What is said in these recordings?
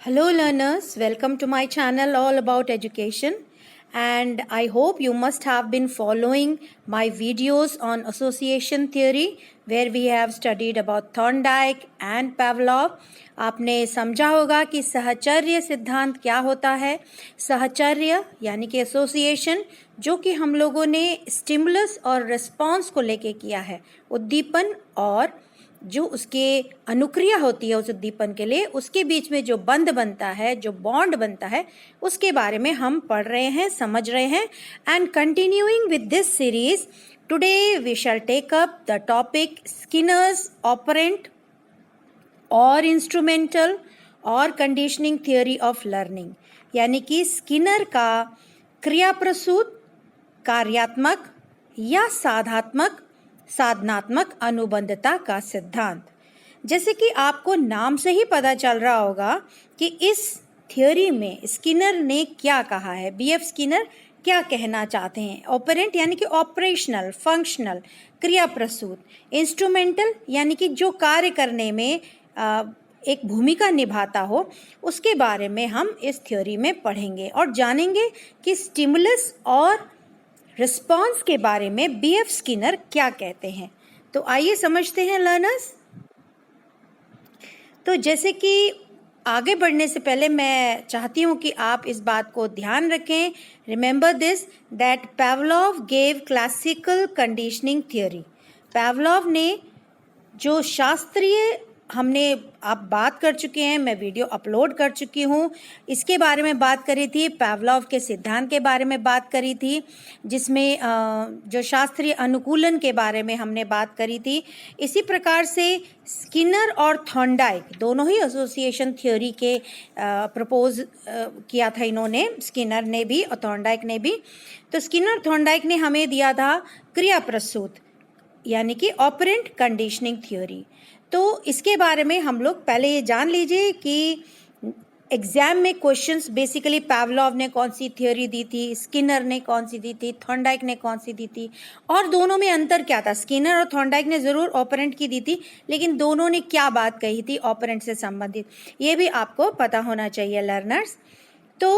Hello learners, welcome to my channel all about education, and I hope you must have been following my videos on association theory where we have studied about Thorndike and Pavlov. आपने समझा होगा कि सहचर्य सिद्धांत क्या होता है। सहचर्य यानी कि एसोसिएशन, जो कि हम लोगों ने स्टिमुलस और रिस्पॉन्स को लेके किया है, उद्दीपन और जो उसके अनुक्रिया होती है उस उद्दीपन के लिए, उसके बीच में जो बंध बनता है, जो बॉन्ड बनता है, उसके बारे में हम पढ़ रहे हैं, समझ रहे हैं। And continuing with this series, today we shall take up the topic Skinner's operant और इंस्ट्रूमेंटल और कंडीशनिंग थियोरी ऑफ लर्निंग, यानी कि स्किनर का क्रियाप्रसूत, कार्यात्मक या साधनात्मक अनुबंधता का सिद्धांत। जैसे कि आपको नाम से ही पता चल रहा होगा कि इस थ्योरी में स्किनर ने क्या कहा है, बीएफ स्किनर क्या कहना चाहते हैं। ऑपरेंट यानी कि ऑपरेशनल, फंक्शनल, क्रियाप्रसूत। इंस्ट्रूमेंटल यानी कि जो कार्य करने में एक भूमिका निभाता हो, उसके बारे में हम इस थ्योरी में पढ़ेंगे और जानेंगे कि स्टिमुलस और रिस्पॉन्स के बारे में बीएफ स्किनर क्या कहते हैं। तो आइए समझते हैं लर्नर्स। तो जैसे कि आगे बढ़ने से पहले मैं चाहती हूँ कि आप इस बात को ध्यान रखें। Remember this that Pavlov gave classical conditioning theory. Pavlov ने जो शास्त्रीय आप बात कर चुके हैं, मैं वीडियो अपलोड कर चुकी हूँ, इसके बारे में बात करी थी। पावलोव के सिद्धांत के बारे में बात करी थी, जिसमें जो शास्त्रीय अनुकूलन के बारे में हमने बात करी थी। इसी प्रकार से स्किनर और थॉर्नडाइक दोनों ही एसोसिएशन थ्योरी के प्रपोज किया था इन्होंने, स्किनर ने भी और थॉर्नडाइक ने भी। तो स्किनर थॉर्नडाइक ने हमें दिया था क्रियाप्रसूत यानी कि ऑपरेंट कंडीशनिंग थ्योरी। तो इसके बारे में हम लोग पहले ये जान लीजिए कि एग्जाम में क्वेश्चंस बेसिकली पावलोव ने कौन सी थ्योरी दी थी, स्किनर ने कौन सी दी थी, थॉर्नडाइक ने कौन सी दी थी, और दोनों में अंतर क्या था। स्किनर और थॉर्नडाइक ने ज़रूर ऑपरेंट की दी थी, लेकिन दोनों ने क्या बात कही थी ऑपरेंट से संबंधित, ये भी आपको पता होना चाहिए लर्नर्स। तो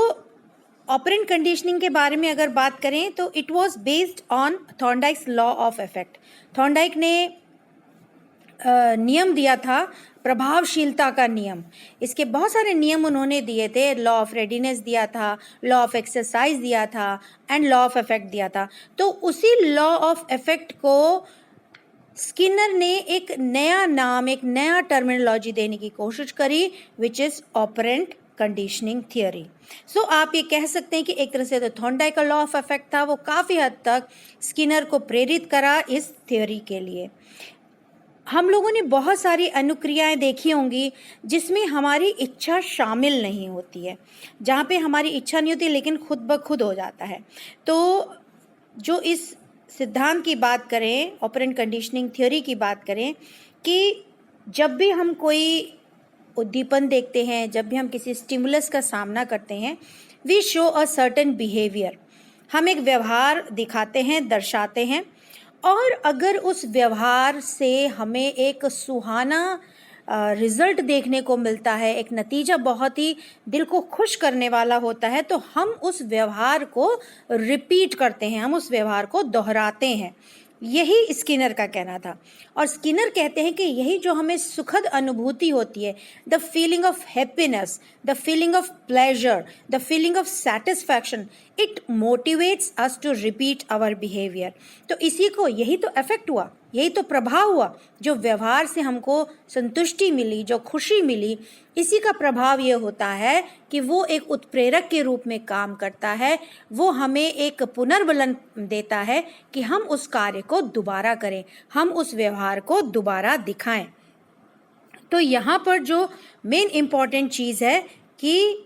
ऑपरेंट कंडीशनिंग के बारे में अगर बात करें तो it was based on Thorndike's law of effect. Thorndike ने नियम दिया था, प्रभावशीलता का नियम। इसके बहुत सारे नियम उन्होंने दिए थे। लॉ ऑफ रेडीनेस दिया था, लॉ ऑफ एक्सरसाइज दिया था एंड लॉ ऑफ इफेक्ट दिया था। तो उसी लॉ ऑफ इफेक्ट को स्किनर ने एक नया नाम, एक नया टर्मिनोलॉजी देने की कोशिश करी, which is operant conditioning theory. So आप ये कह सकते हैं कि एक तरह से तो थॉर्नडाइक का लॉ ऑफ इफेक्ट था, वो काफ़ी हद तक स्किनर को प्रेरित करा इस थ्योरी के लिए। हम लोगों ने बहुत सारी अनुक्रियाएं देखी होंगी जिसमें हमारी इच्छा शामिल नहीं होती है, जहाँ पे हमारी इच्छा नहीं होती लेकिन खुद ब खुद हो जाता है। तो जो इस सिद्धांत की बात करें, ऑपरेंट कंडीशनिंग थ्योरी की बात करें, कि जब भी हम कोई उद्दीपन देखते हैं, जब भी हम किसी स्टिमुलस का सामना करते हैं, we show a certain behaviour. हम एक व्यवहार दिखाते हैं, दर्शाते हैं, और अगर उस व्यवहार से हमें एक सुहाना रिजल्ट देखने को मिलता है, एक नतीजा बहुत ही दिल को खुश करने वाला होता है, तो हम उस व्यवहार को रिपीट करते हैं, हम उस व्यवहार को दोहराते हैं। यही स्किनर का कहना था। और स्किनर कहते हैं कि यही जो हमें सुखद अनुभूति होती है, the feeling of happiness, the feeling of pleasure, the feeling of satisfaction, it motivates us to repeat our behaviour. तो इसी को, यही तो इफेक्ट हुआ, यही तो प्रभाव हुआ। जो व्यवहार से हमको संतुष्टि मिली, जो खुशी मिली, इसी का प्रभाव ये होता है कि वो एक उत्प्रेरक के रूप में काम करता है। वो हमें एक पुनर्बलन देता है कि हम उस कार्य को दोबारा करें, हम उस व्यवहार को दोबारा दिखाएं। तो यहाँ पर जो मेन इम्पॉर्टेंट चीज़ है कि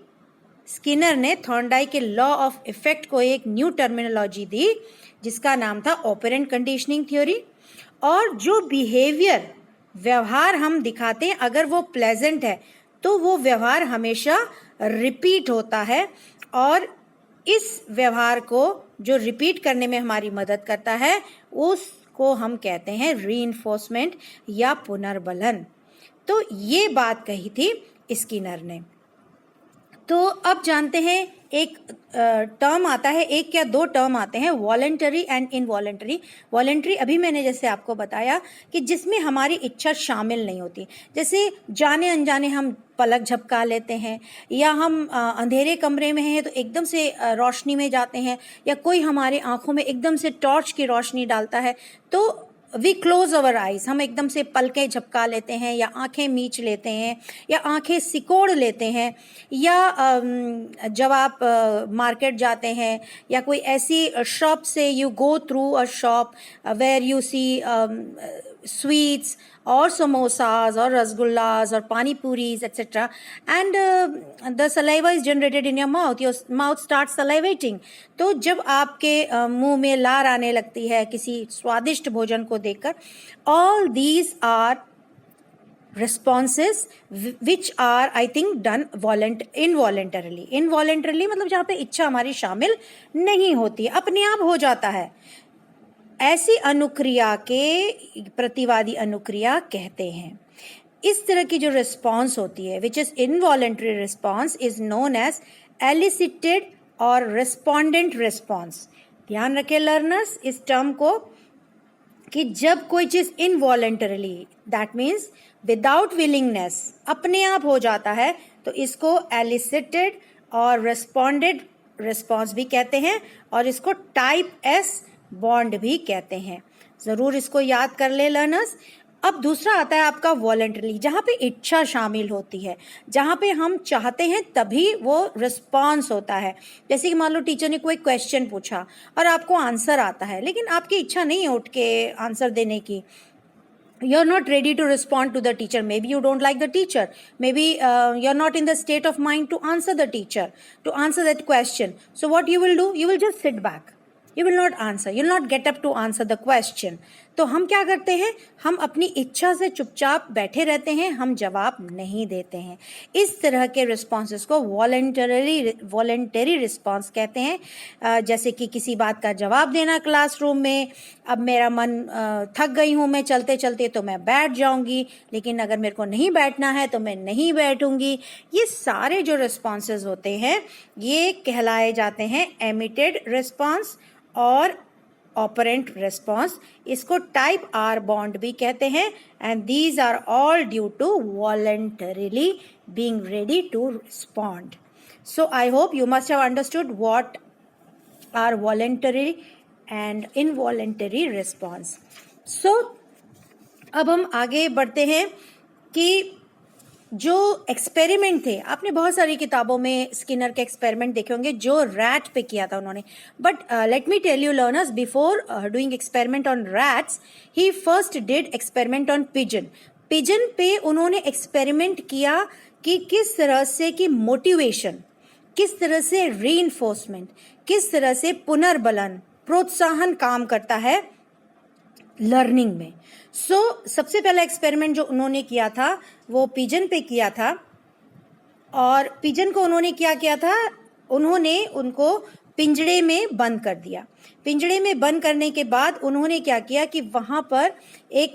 स्किनर ने थॉर्नडाइक के लॉ ऑफ इफेक्ट को एक न्यू टर्मिनोलॉजी दी, जिसका नाम था ऑपरेंट कंडीशनिंग थ्योरी। और जो बिहेवियर, व्यवहार हम दिखाते हैं, अगर वो प्लेजेंट है तो वो व्यवहार हमेशा रिपीट होता है, और इस व्यवहार को जो रिपीट करने में हमारी मदद करता है, उसको हम कहते हैं रीइंफोर्समेंट या पुनर्बलन। तो ये बात कही थी स्किनर ने। तो अब जानते हैं एक टर्म आता है, एक या दो टर्म आते हैं, वॉलेंटरी एंड इनवॉलेंटरी। वॉलेंटरी अभी मैंने जैसे आपको बताया कि जिसमें हमारी इच्छा शामिल नहीं होती, जैसे जाने अनजाने हम पलक झपका लेते हैं, या हम अंधेरे कमरे में हैं तो एकदम से रोशनी में जाते हैं, या कोई हमारे आंखों में एकदम से टॉर्च की रोशनी डालता है तो वी क्लोज अवर आइज, हम एकदम से पलकें झपका लेते हैं, या आंखें मीच लेते हैं, या आंखें सिकोड़ लेते हैं, या जब आप मार्केट जाते हैं या कोई ऐसी शॉप से you go through a shop where you see sweets और समोसाज और रसगुल्लाज और pani puris etcetera, and the saliva is generated in your mouth start salivating. तो जब आपके मुंह में लार आने लगती है किसी स्वादिष्ट भोजन को देखकर, all these are responses which are I think done involuntarily। involuntarily मतलब जहाँ पे इच्छा हमारी शामिल नहीं होती है, अपने आप हो जाता है। ऐसी अनुक्रिया के प्रतिवादी अनुक्रिया कहते हैं। इस तरह की जो रिस्पॉन्स होती है which is involuntary response is known as elicited और रिस्पोंडेंट रिस्पॉन्स। ध्यान रखें लर्नर्स इस टर्म को कि जब कोई चीज involuntarily, that means without willingness, अपने आप हो जाता है, तो इसको एलिसिटेड और रिस्पोंडेड रिस्पॉन्स भी कहते हैं, और इसको टाइप एस बॉन्ड भी कहते हैं। जरूर इसको याद कर ले लर्नर्स। अब दूसरा आता है आपका वॉलंटरी, जहाँ पे इच्छा शामिल होती है, जहाँ पे हम चाहते हैं तभी वो रिस्पॉन्स होता है। जैसे कि मान लो टीचर ने कोई क्वेश्चन पूछा और आपको आंसर आता है, लेकिन आपकी इच्छा नहीं है उठ के आंसर देने की, you're not ready to respond to the teacher, maybe you don't like the teacher, maybe you're not in the state of mind to answer the teacher, to answer that question. So what you will do, you will just sit back, you will not answer, you will not get up to answer the question. तो हम क्या करते हैं, हम अपनी इच्छा से चुपचाप बैठे रहते हैं, हम जवाब नहीं देते हैं। इस तरह के रिस्पॉन्सेस को वॉलेंटरी रिस्पॉन्स कहते हैं। जैसे कि किसी बात का जवाब देना क्लासरूम में, अब मेरा मन थक गई हूँ मैं चलते चलते तो मैं बैठ जाऊंगी, लेकिन अगर मेरे को नहीं बैठना है तो मैं नहीं बैठूंगी। ये सारे जो रिस्पॉन्सेस होते हैं ये कहलाए जाते हैं एमिटेड रिस्पॉन्स और ऑपरेंट रिस्पॉन्स। इसको टाइप आर बॉन्ड भी कहते हैं, and these are all due to voluntarily being ready to respond. So I hope you must have understood what are voluntary and involuntary response. So अब हम आगे बढ़ते हैं कि जो एक्सपेरिमेंट थे, आपने बहुत सारी किताबों में स्किनर के एक्सपेरिमेंट देखे होंगे जो रैट पे किया था उन्होंने, but let me tell you learners, before doing experiment on rats he first did experiment on pigeon. Pigeon पे उन्होंने एक्सपेरिमेंट किया कि किस तरह से कि मोटिवेशन, किस तरह से रीइंफोर्समेंट, किस तरह से पुनर्बलन, प्रोत्साहन काम करता है लर्निंग में। सबसे पहला एक्सपेरिमेंट जो उन्होंने किया था वो पिजन पे किया था, और पिजन को उन्होंने क्या किया था, उन्होंने उनको पिंजड़े में बंद कर दिया। पिंजड़े में बंद करने के बाद उन्होंने क्या किया कि वहां पर एक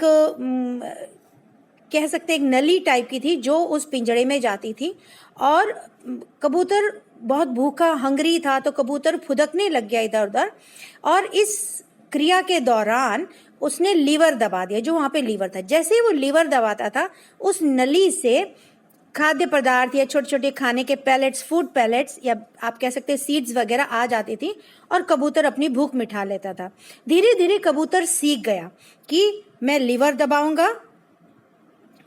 कह सकते एक नली टाइप की थी जो उस पिंजड़े में जाती थी, और कबूतर बहुत भूखा हंगरी था तो कबूतर फुदकने लग गया इधर उधर, और इस क्रिया के दौरान उसने लीवर दबा दिया, जो वहां पे लीवर था। जैसे ही वो लीवर दबाता था उस नली से खाद्य पदार्थ या छोटे छोटे खाने के पैलेट्स, फूड पैलेट्स, या आप कह सकते हैं सीड्स वगैरह आ जाती थी, और कबूतर अपनी भूख मिटा लेता था। धीरे धीरे कबूतर सीख गया कि मैं लीवर दबाऊंगा,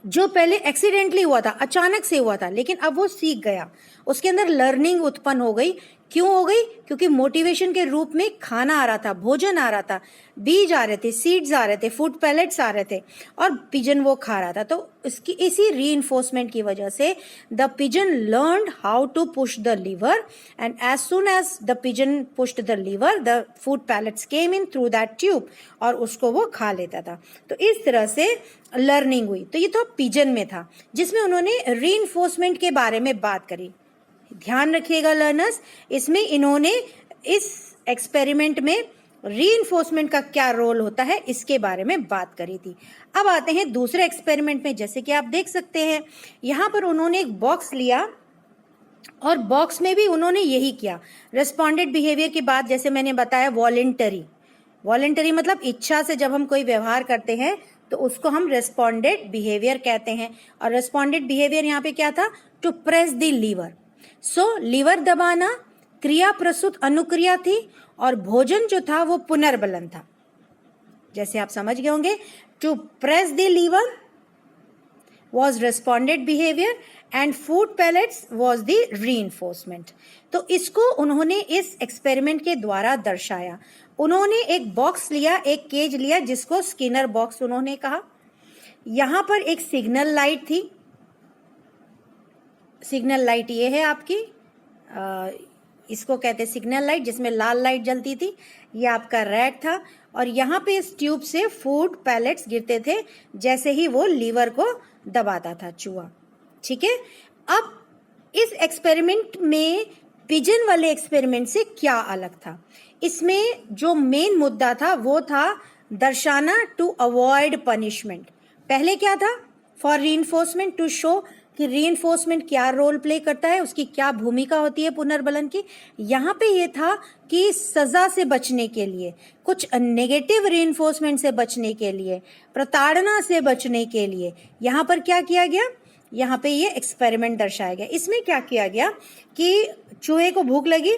जो पहले एक्सीडेंटली हुआ था, अचानक से हुआ था, लेकिन अब वो सीख गया, उसके अंदर लर्निंग उत्पन्न हो गई। क्यों हो गई? क्योंकि मोटिवेशन के रूप में खाना आ रहा था, भोजन आ रहा था, बीज आ रहे थे, सीड्स आ रहे थे, फूड पैलेट्स आ रहे थे, और पिजन वो खा रहा था। तो इसकी इसी रीइंफोर्समेंट की वजह से the pigeon learned how to push the lever, and as soon as the pigeon pushed the lever the food pellets came in through that tube, और उसको वो खा लेता था। तो इस तरह से लर्निंग हुई। तो ये तो पिजन में था जिसमें उन्होंने रीइंफोर्समेंट के बारे में बात करी। ध्यान रखिएगा लर्नर्स, इसमें इन्होंने इस एक्सपेरिमेंट में रीइंफोर्समेंट का क्या रोल होता है इसके बारे में बात करी थी। अब आते हैं दूसरे एक्सपेरिमेंट में। जैसे कि आप देख सकते हैं यहाँ पर उन्होंने एक बॉक्स लिया और बॉक्स में भी उन्होंने यही किया। रेस्पॉन्डेड बिहेवियर की बात जैसे मैंने बताया वॉलेंटरी, वॉलेंटरी मतलब इच्छा से जब हम कोई व्यवहार करते हैं तो उसको हम रेस्पॉन्डेड बिहेवियर कहते हैं। और रेस्पॉन्डेड बिहेवियर यहाँ पे क्या था, to press the lever. So lever दबाना क्रिया प्रसूत अनुक्रिया थी और भोजन जो था वो पुनर्बलन था। जैसे आप समझ गए होंगे, to press the lever was responded behavior and food pellets was the reinforcement। तो इसको उन्होंने इस एक्सपेरिमेंट के द्वारा दर्शाया। उन्होंने एक बॉक्स लिया, एक केज लिया जिसको स्किनर बॉक्स उन्होंने कहा। यहां पर एक सिग्नल लाइट थी, सिग्नल लाइट ये है आपकी, इसको कहते हैं सिग्नल लाइट, जिसमें लाल लाइट जलती थी। ये आपका रैट था और यहाँ पे इस ट्यूब से फूड पैलेट्स गिरते थे जैसे ही वो लीवर को दबाता था चूहा। ठीक है, अब इस एक्सपेरिमेंट में पिजन वाले एक्सपेरिमेंट से क्या अलग था? इसमें जो मेन मुद्दा था वो था दर्शाना टू अवॉइड पनिशमेंट। पहले क्या था, फॉर रीइंफोर्समेंट, टू शो कि रीइंफोर्समेंट क्या रोल प्ले करता है, उसकी क्या भूमिका होती है पुनर्बलन की। यहाँ पे ये था कि सजा से बचने के लिए, कुछ नेगेटिव रीइंफोर्समेंट से बचने के लिए, प्रताड़ना से बचने के लिए यहाँ पर क्या किया गया, यहाँ पे ये एक्सपेरिमेंट दर्शाया गया। इसमें क्या किया गया कि चूहे को भूख लगी,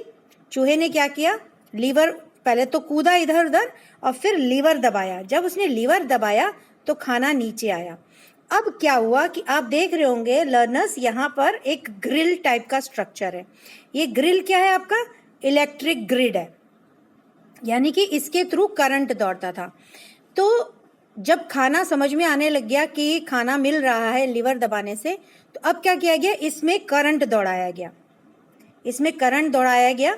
चूहे ने क्या किया, लीवर पहले तो कूदा इधर उधर और फिर लीवर दबाया। जब उसने लीवर दबाया तो खाना नीचे आया। अब क्या हुआ कि आप देख रहे होंगे लर्नर्स, यहाँ पर एक ग्रिल टाइप का स्ट्रक्चर है। ये ग्रिल क्या है आपका, इलेक्ट्रिक ग्रिड है, यानी कि इसके थ्रू करंट दौड़ता था। तो जब खाना समझ में आने लग गया कि खाना मिल रहा है लीवर दबाने से, तो अब क्या किया गया, इसमें करंट दौड़ाया गया, इसमें करंट दौड़ाया गया।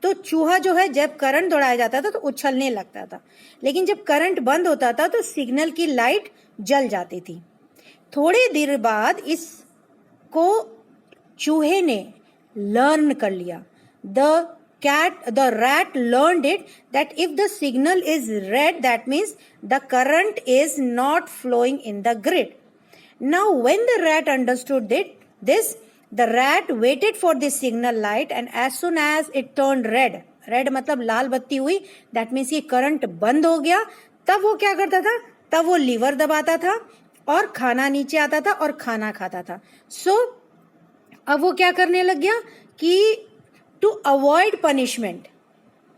तो चूहा जो है जब करंट दौड़ाया जाता था तो उछलने लगता था, लेकिन जब करंट बंद होता था तो सिग्नल की लाइट जल जाती थी। थोड़ी देर बाद इसको चूहे ने लर्न कर लिया, the rat learned it that if the signal is red, that means the current is not flowing in the grid. Now when the rat understood this, the rat waited for the signal light and as soon as it turned red मतलब लाल बत्ती हुई, that means ये current बंद हो गया, तब वो क्या करता था, तब वो लीवर दबाता था और खाना नीचे आता था और खाना खाता था। सो अब वो क्या करने लग गया कि टू अवॉइड पनिशमेंट,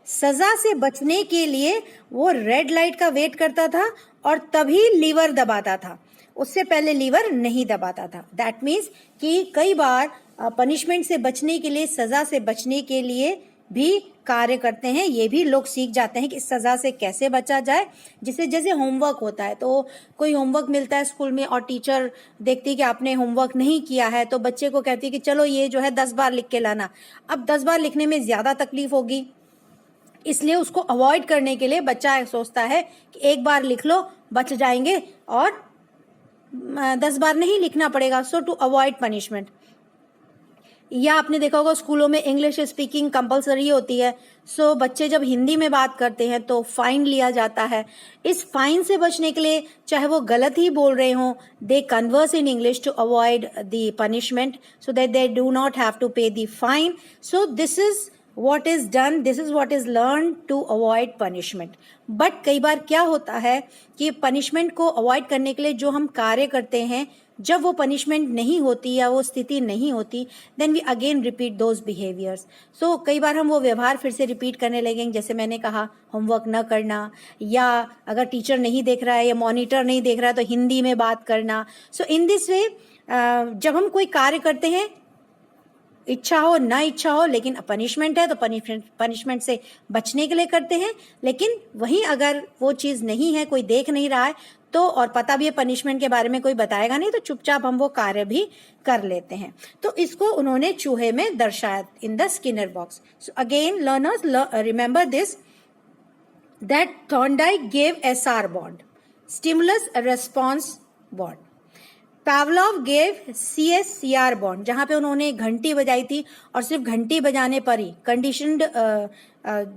सजा से बचने के लिए वो रेड लाइट का वेट करता था और तभी लीवर दबाता था, उससे पहले लीवर नहीं दबाता था। दैट मीन्स कि कई बार पनिशमेंट से बचने के लिए, सजा से बचने के लिए भी कार्य करते हैं। ये भी लोग सीख जाते हैं कि सजा से कैसे बचा जाए। जैसे होमवर्क होता है, तो कोई होमवर्क मिलता है स्कूल में और टीचर देखती है कि आपने होमवर्क नहीं किया है, तो बच्चे को कहती है कि चलो ये जो है 10 बार लिख के लाना। अब 10 बार लिखने में ज्यादा तकलीफ होगी, इसलिए उसको अवॉइड करने के लिए बच्चा सोचता है कि एक बार लिख लो, बच जाएंगे और 10 बार नहीं लिखना पड़ेगा। सो टू अवॉइड पनिशमेंट। या आपने देखा होगा स्कूलों में इंग्लिश स्पीकिंग कंपलसरी होती है। सो बच्चे जब हिंदी में बात करते हैं तो फाइन लिया जाता है। इस फाइन से बचने के लिए, चाहे वो गलत ही बोल रहे हों, they converse in English to avoid the punishment so that they do not have to pay the fine. So this is what is done, this is what is learned to avoid punishment। But कई बार क्या होता है कि punishment को avoid करने के लिए जो हम कार्य करते हैं, जब वो पनिशमेंट नहीं होती या वो स्थिति नहीं होती, then we again repeat those behaviours. So कई बार हम वो व्यवहार फिर से रिपीट करने लगेंगे। जैसे मैंने कहा, होमवर्क न करना, या अगर टीचर नहीं देख रहा है या मॉनिटर नहीं देख रहा है तो हिंदी में बात करना। सो इन दिस वे जब हम कोई कार्य करते हैं, इच्छा हो ना इच्छा हो, लेकिन पनिशमेंट है तो पनिशमेंट से बचने के लिए करते हैं। लेकिन वहीं अगर वो चीज़ नहीं है, कोई देख नहीं रहा है तो, और पता भी है पनिशमेंट के बारे में कोई बताएगा नहीं, तो चुपचाप हम वो कार्य भी कर लेते हैं। तो इसको उन्होंने चूहे में दर्शाया in the Skinner box. So again learners remember this, that Thorndike gave SR bond, stimulus response bond. Pavlov gave CSCR bond, जहां पे उन्होंने घंटी बजाई थी और सिर्फ घंटी बजाने पर ही कंडीशनड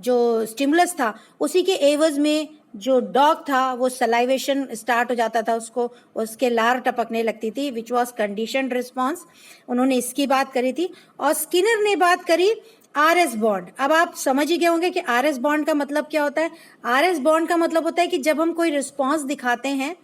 जो स्टिमुलस था उसी के एवज में जो डॉग था वो सलाइवेशन स्टार्ट हो जाता था, उसको उसके लार टपकने लगती थी, विच वॉज कंडीशनड रिस्पॉन्स। उन्होंने इसकी बात करी थी। और स्किनर ने बात करी RS बॉन्ड। अब आप समझ ही गए होंगे कि RS बॉन्ड का मतलब क्या होता है। RS बॉन्ड का मतलब होता है कि जब हम कोई रिस्पॉन्स दिखाते हैं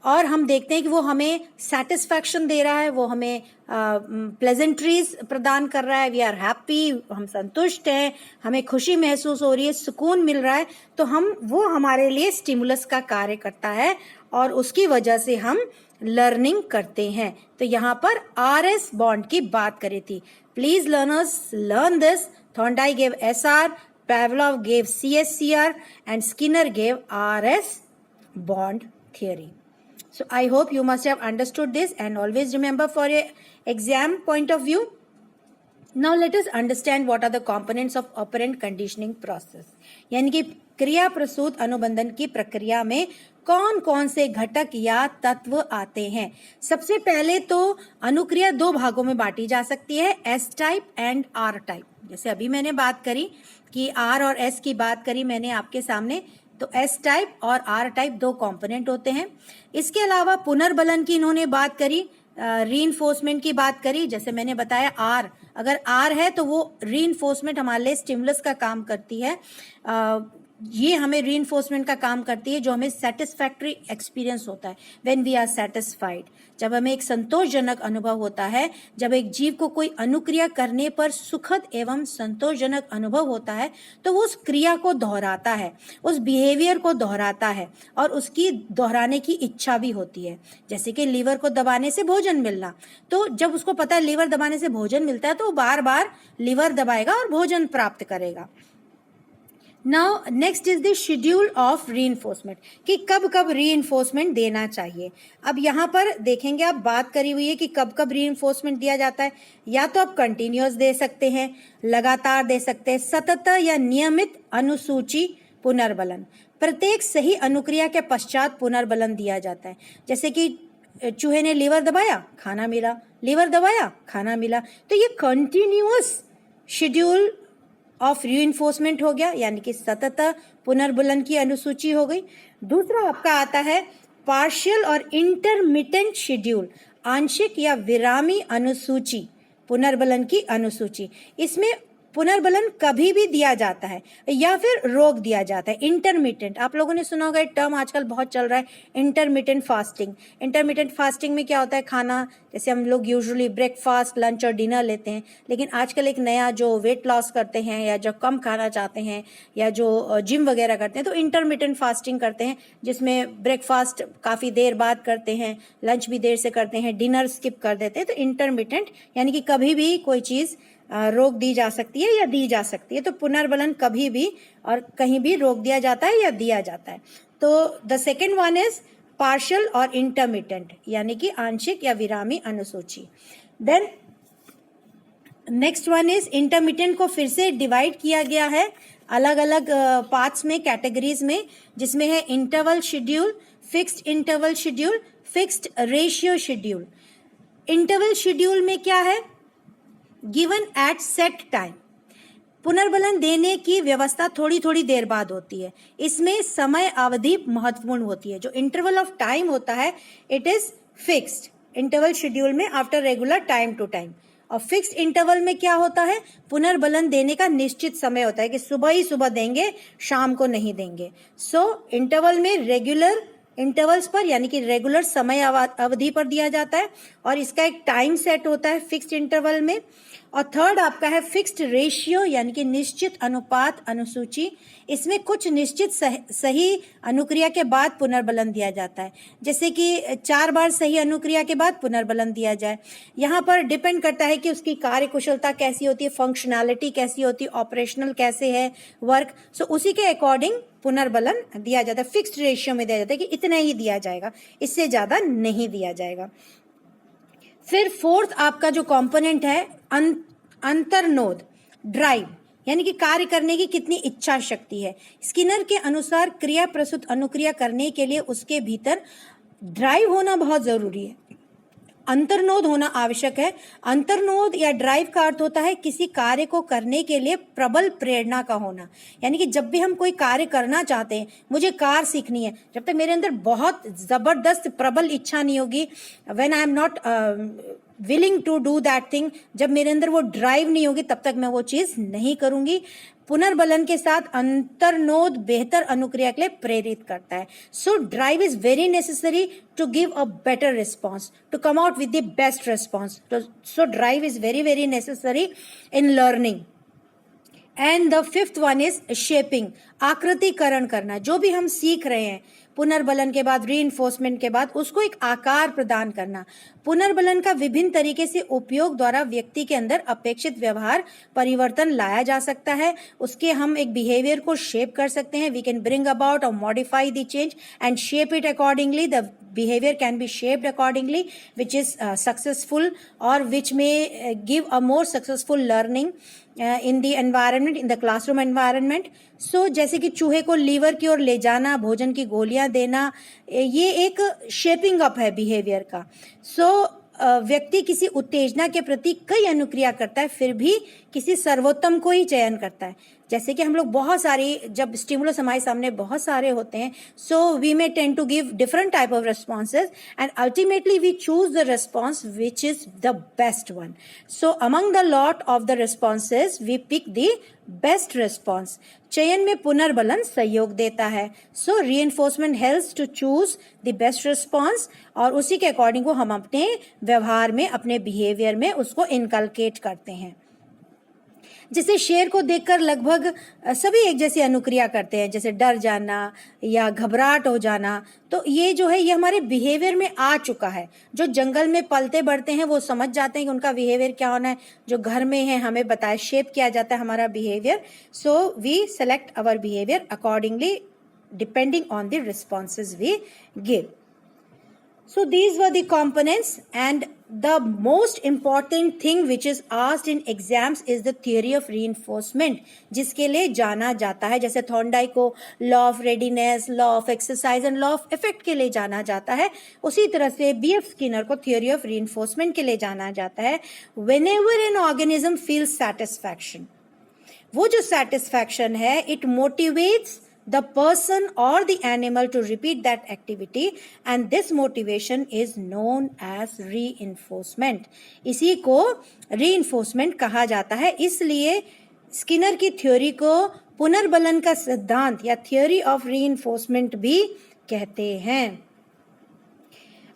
और हम देखते हैं कि वो हमें सेटिस्फैक्शन दे रहा है, वो हमें प्लेजेंट्रीज प्रदान कर रहा है, वी आर हैप्पी, हम संतुष्ट हैं, हमें खुशी महसूस हो रही है, सुकून मिल रहा है, तो वो हमारे लिए स्टिमुलस का कार्य करता है और उसकी वजह से हम लर्निंग करते हैं। तो यहाँ पर RS बॉन्ड की बात करी थी। Please learners learn this. Thorndike gave SR, Pavlov gave CSCR and Skinner gave RS bond theory. So I hope you must have understood this and always remember for your exam point of view. Now let us understand what are the components of operant conditioning process. यानी कि क्रिया प्रसूत अनुबंधन की प्रक्रिया में कौन कौन से घटक या तत्व आते हैं। सबसे पहले तो अनुक्रिया दो भागों में बांटी जा सकती है, S type and R type. जैसे अभी मैंने बात करी कि R और S की बात करी मैंने आपके सामने, तो S टाइप और R टाइप दो कंपोनेंट होते हैं। इसके अलावा पुनर्बलन की इन्होंने बात करी, रीइंफोर्समेंट की बात करी। जैसे मैंने बताया R, अगर R है तो वो रीइंफोर्समेंट हमारे लिए स्टिमुलस का काम करती है, ये हमें रीइंफोर्समेंट का काम करती है जो हमें सेटिस्फैक्टरी एक्सपीरियंस होता है, व्हेन वी आर सेटिस्फाइड, जब हमें एक संतोषजनक अनुभव होता है, जब एक जीव को कोई अनुक्रिया करने पर सुखद एवं संतोषजनक अनुभव होता है तो वो उस क्रिया को दोहराता है, उस बिहेवियर को दोहराता है और उसकी दोहराने की इच्छा भी होती है। जैसे कि लीवर को दबाने से भोजन मिलना, तो जब उसको पता है लीवर दबाने से भोजन मिलता है तो वो बार बार लीवर दबाएगा और भोजन प्राप्त करेगा। Now next is the schedule of reinforcement, कि कब कब रीइंफोर्समेंट देना चाहिए। अब यहाँ पर देखेंगे, आप बात करी हुई है कि कब कब रीइंफोर्समेंट दिया जाता है। या तो आप कंटिन्यूअस दे सकते हैं, लगातार दे सकते हैं, सतत या नियमित अनुसूची पुनर्बलन। प्रत्येक सही अनुक्रिया के पश्चात पुनर्बलन दिया जाता है। जैसे कि चूहे ने लीवर दबाया, खाना मिला, लीवर दबाया, खाना मिला, तो ये कंटिन्यूअस शेड्यूल ऑफ रीइंफोर्समेंट हो गया, यानी कि सतत पुनर्बलन की अनुसूची हो गई। दूसरा आपका आता है पार्शियल और इंटरमिटेंट शेड्यूल, आंशिक या विरामी अनुसूची, पुनर्बलन की अनुसूची। इसमें पुनर्बलन कभी भी दिया जाता है या फिर रोक दिया जाता है। इंटरमिटेंट, आप लोगों ने सुना होगा, एक टर्म आजकल बहुत चल रहा है, इंटरमिटेंट फास्टिंग। इंटरमिटेंट फास्टिंग में क्या होता है, खाना जैसे हम लोग यूजुअली ब्रेकफास्ट, लंच और डिनर लेते हैं, लेकिन आजकल एक नया जो वेट लॉस करते हैं या जो कम खाना चाहते हैं या जो जिम वगैरह करते हैं तो इंटरमिटेंट फास्टिंग करते हैं, जिसमें ब्रेकफास्ट काफ़ी देर बाद करते हैं, लंच भी देर से करते हैं, डिनर स्किप कर देते हैं। तो इंटरमिटेंट यानी कि कभी भी कोई चीज़ रोक दी जा सकती है या दी जा सकती है। तो पुनर्बलन कभी भी और कहीं भी रोक दिया जाता है या दिया जाता है। तो the second one is partial और इंटरमिटेंट, यानी कि आंशिक या विरामी अनुसूची। Then next one is intermittent को फिर से डिवाइड किया गया है अलग अलग पार्ट्स में, कैटेगरीज में, जिसमें है interval schedule, fixed interval schedule, fixed ratio schedule. Interval schedule में क्या है, गिवन एट सेट टाइम, पुनर्बलन देने की व्यवस्था थोड़ी थोड़ी देर बाद होती है। इसमें समय अवधि महत्वपूर्ण होती है। जो इंटरवल ऑफ टाइम होता है it is fixed interval schedule में after regular time to time. और फिक्स्ड इंटरवल में क्या होता है, पुनर्बलन देने का निश्चित समय होता है कि सुबह ही सुबह देंगे, शाम को नहीं देंगे। सो इंटरवल में रेगुलर इंटरवल्स पर यानी कि रेगुलर समय अवधि पर दिया जाता है और इसका एक टाइम सेट होता है फिक्स्ड इंटरवल में। और थर्ड आपका है फिक्स्ड रेशियो, यानी कि निश्चित अनुपात अनुसूची। इसमें कुछ निश्चित सही अनुक्रिया के बाद पुनर्बलन दिया जाता है, जैसे कि 4 बार सही अनुक्रिया के बाद पुनर्बलन दिया जाए। यहाँ पर डिपेंड करता है कि उसकी कार्य कुशलता कैसी होती है, फंक्शनैलिटी कैसी होती है, ऑपरेशनल कैसे है वर्क, सो उसी के अकॉर्डिंग पुनर्बलन दिया जाता है। फिक्स्ड रेशियो में दिया जाता है कि इतना ही दिया जाएगा, इससे ज्यादा नहीं दिया जाएगा। फिर फोर्थ आपका जो कंपोनेंट है अंतर्नोद, ड्राइव, यानी कि कार्य करने की कितनी इच्छा शक्ति है। स्किनर के अनुसार क्रिया प्रसूत अनुक्रिया करने के लिए उसके भीतर ड्राइव होना बहुत जरूरी है। अंतर्नोद होना आवश्यक है। अंतर्नोद या ड्राइव का अर्थ होता है किसी कार्य को करने के लिए प्रबल प्रेरणा का होना। यानी कि जब भी हम कोई कार्य करना चाहते हैं, मुझे कार सीखनी है, जब तक मेरे अंदर बहुत जबरदस्त प्रबल इच्छा नहीं होगी, when I am not willing to do that thing, जब मेरे अंदर वो ड्राइव नहीं होगी, तब तक मैं वो चीज नहीं करूंगी। पुनर्बलन के साथ अंतर्नोद बेहतर अनुक्रिया के लिए प्रेरित करता है। So drive is very necessary to give a better response, to come out with the best response. So drive is very very necessary in learning. And the fifth one is shaping, आकृतिकरण करना। जो भी हम सीख रहे हैं पुनर्बलन के बाद, रीइंफोर्समेंट के बाद, उसको एक आकार प्रदान करना। पुनर्बलन का विभिन्न तरीके से उपयोग द्वारा व्यक्ति के अंदर अपेक्षित व्यवहार परिवर्तन लाया जा सकता है। उसके हम एक बिहेवियर को शेप कर सकते हैं। वी कैन ब्रिंग अबाउट और modify the change and shape it accordingly. The behavior can be shaped accordingly, which is successful or which may give a more successful learning in the environment, in the classroom environment. So जैसे कि चूहे को liver की ओर ले जाना, भोजन की गोलियां देना, ये एक शेपिंग अप है बिहेवियर का। सो व्यक्ति किसी उत्तेजना के प्रति कई अनुक्रिया करता है, फिर भी किसी सर्वोत्तम को ही चयन करता है। जैसे कि हम लोग बहुत सारी, जब स्टिमुलस हमारे सामने बहुत सारे होते हैं, so we may tend to give different type of responses and ultimately we choose the response which is the best one. So among the lot of the responses we pick the best response. चयन में पुनर्बलन सहयोग देता है। So reinforcement helps to choose the best response, और उसी के according को हम अपने व्यवहार में, अपने बिहेवियर में उसको इनकलकेट करते हैं। जैसे शेर को देखकर लगभग सभी एक जैसी अनुक्रिया करते हैं, जैसे डर जाना या घबराहट हो जाना। तो ये जो है, ये हमारे बिहेवियर में आ चुका है। जो जंगल में पलते बढ़ते हैं वो समझ जाते हैं कि उनका बिहेवियर क्या होना है। जो घर में है हमें बताया, शेप किया जाता है हमारा behaviour. So we select our behaviour accordingly depending on the responses we give. So these were the components, and the most important thing which is asked in exams is the theory of reinforcement, जिसके लिए जाना जाता है। जैसे Thorndike को law of readiness, law of exercise and law of effect के लिए जाना जाता है, उसी तरह से बीएफ स्किनर को थियोरी ऑफ रीइंफोर्समेंट के लिए जाना जाता है। Whenever an organism feels satisfaction, वो जो satisfaction है, it motivates the person or the animal to repeat that activity, and this motivation is known as reinforcement. इसी को reinforcement कहा जाता है। इसलिए स्किनर की थ्योरी को पुनर्बलन का सिद्धांत या थियोरी ऑफ रीइंफोर्समेंट भी कहते हैं।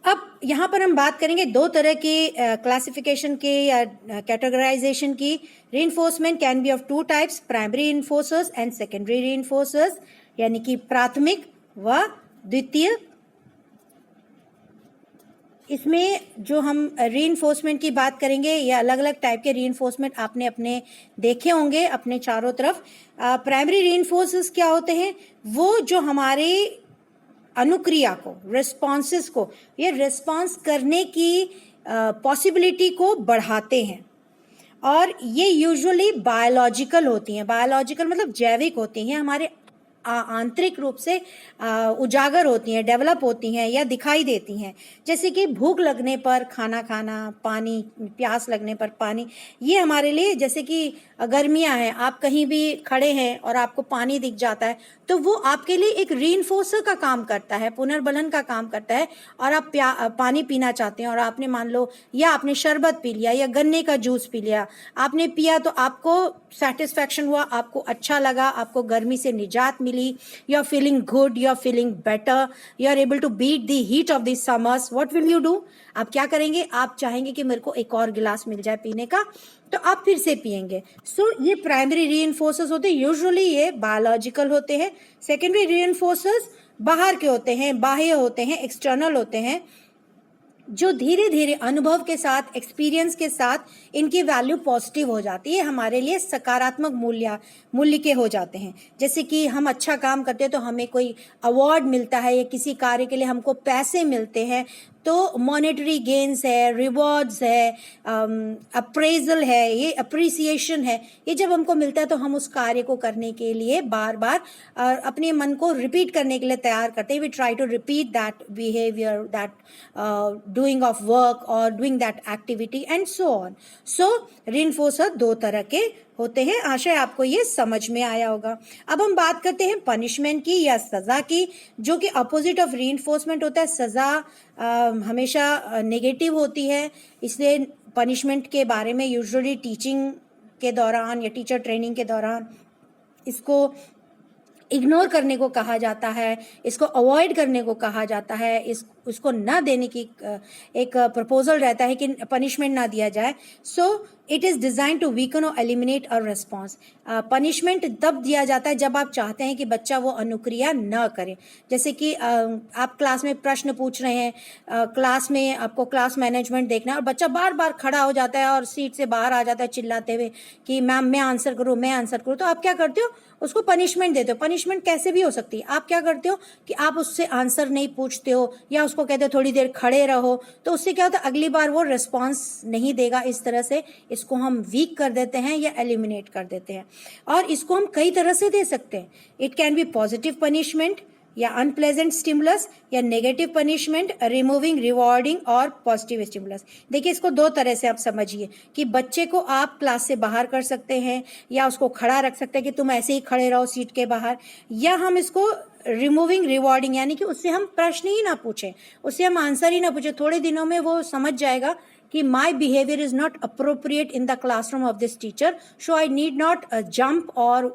अब यहाँ पर हम बात करेंगे दो तरह की क्लासिफिकेशन की या कैटेगराइजेशन की। Reinforcement can be of two types, primary reinforcers and secondary reinforcers, यानी कि प्राथमिक व द्वितीय। इसमें जो हम रीइंफोर्समेंट की बात करेंगे, ये अलग अलग टाइप के रीइंफोर्समेंट आपने अपने देखे होंगे अपने चारों तरफ। प्राइमरी रीइंफोर्सर्स क्या होते हैं? वो जो हमारे अनुक्रिया को, रिस्पॉन्सेस को, ये रिस्पॉन्स करने की पॉसिबिलिटी को बढ़ाते हैं, और ये यूजुअली बायोलॉजिकल होती हैं। बायोलॉजिकल मतलब जैविक होती हैं, हमारे आंतरिक रूप से उजागर होती हैं, डेवलप होती हैं या दिखाई देती हैं। जैसे कि भूख लगने पर खाना खाना, पानी, प्यास लगने पर पानी। ये हमारे लिए, जैसे कि गर्मियां हैं, आप कहीं भी खड़े हैं और आपको पानी दिख जाता है, तो वो आपके लिए एक रीइंफोर्सर का काम करता है, पुनर्बलन का काम करता है। और आप पानी पीना चाहते हैं और आपने मान लो, या आपने शरबत पी लिया या गन्ने का जूस पी लिया, आपने पिया तो आपको सेटिस्फैक्शन हुआ, आपको अच्छा लगा, आपको गर्मी से निजात मिली, you are feeling good, you are feeling better, you are able to beat the heat of the summers. What will you do? आप क्या करेंगे? आप चाहेंगे कि मेरे को एक और गिलास मिल जाए पीने का, तो आप फिर से पिएंगे। सो ये प्राइमरी रीइंफोर्सर्स होते हैं, यूजुअली ये बायोलॉजिकल होते हैं। सेकेंडरी रीइंफोर्सर्स बाहर के होते हैं, बाह्य होते हैं, एक्सटर्नल होते हैं, जो धीरे धीरे अनुभव के साथ, एक्सपीरियंस के साथ इनकी वैल्यू पॉजिटिव हो जाती है, हमारे लिए सकारात्मक मूल्य के हो जाते हैं। जैसे कि हम अच्छा काम करते हैं तो हमें कोई अवार्ड मिलता है, या किसी कार्य के लिए हमको पैसे मिलते हैं, तो मॉनेटरी गेन्स है, रिवॉर्ड्स है, अप्रेजल है, ये अप्रिसिएशन है, ये जब हमको मिलता है तो हम उस कार्य को करने के लिए बार बार अपने मन को रिपीट करने के लिए तैयार करते हैं. We try to repeat that behaviour, that doing of work और doing that activity and so on. So reinforcer दो तरह के होते हैं. आशा है आपको ये समझ में आया होगा. अब हम बात करते हैं पनिशमेंट की या सजा की, जो कि अपोजिट ऑफ रीइंफोर्समेंट होता है. सजा हमेशा नेगेटिव होती है, इसलिए पनिशमेंट के बारे में यूजुअली टीचिंग के दौरान या टीचर ट्रेनिंग के दौरान इसको इग्नोर करने को कहा जाता है, इसको अवॉइड करने को कहा जाता है, उसको ना देने की एक प्रपोजल रहता है कि पनिशमेंट ना दिया जाए. So it is design to weaken और एलिमिनेट अ रिस्पॉन्स. पनिशमेंट तब दिया जाता है जब आप चाहते हैं कि बच्चा वो अनुक्रिया न करे. जैसे कि आप क्लास में प्रश्न पूछ रहे हैं, क्लास में आपको क्लास मैनेजमेंट देखना है और बच्चा बार बार खड़ा हो जाता है और सीट से बाहर आ जाता है चिल्लाते हुए कि मैम मैं आंसर करूँ, मैं आंसर करूँ. तो आप क्या करते हो, उसको पनिशमेंट देते हो. पनिशमेंट कैसे भी हो सकती है. आप क्या करते हो कि आप उससे आंसर नहीं पूछते हो या उसको कहते हो थोड़ी देर खड़े रहो. तो उससे क्या होता है, अगली बार वो रिस्पॉन्स नहीं देगा. इस तरह से इसको हम वीक कर देते हैं या एलिमिनेट कर देते हैं. और इसको हम कई तरह से दे सकते हैं. It can be positive punishment या अनप्लेजेंट स्टिमुलस या नेगेटिव पनिशमेंट, रिमूविंग, रिवॉर्डिंग और पॉजिटिव स्टिमुलस. देखिए इसको दो तरह से आप समझिए कि बच्चे को आप क्लास से बाहर कर सकते हैं या उसको खड़ा रख सकते हैं कि तुम ऐसे ही खड़े रहो सीट के बाहर, या हम इसको रिमूविंग, रिवॉर्डिंग यानी कि उससे हम प्रश्न ही ना पूछें, उससे हम आंसर ही ना पूछें. थोड़े दिनों में वो समझ जाएगा कि my behaviour is not appropriate in the classroom of this teacher, so I need not jump और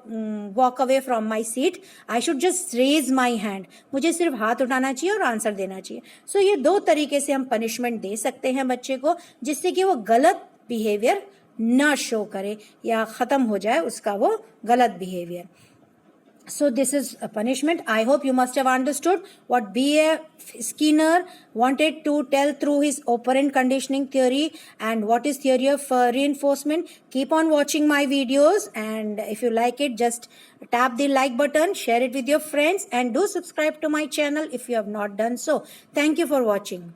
walk away from my seat, I should just raise my hand. मुझे सिर्फ हाथ उठाना चाहिए और आंसर देना चाहिए. सो ये दो तरीके से हम पनिशमेंट दे सकते हैं बच्चे को, जिससे कि वो गलत बिहेवियर ना शो करे या ख़त्म हो जाए उसका वो गलत behaviour. So this is a punishment. I hope you must have understood what B.F. Skinner wanted to tell through his operant conditioning theory and what is theory of reinforcement. Keep on watching my videos, and if you like it, just tap the like button, share it with your friends, and do subscribe to my channel if you have not done so. Thank you for watching.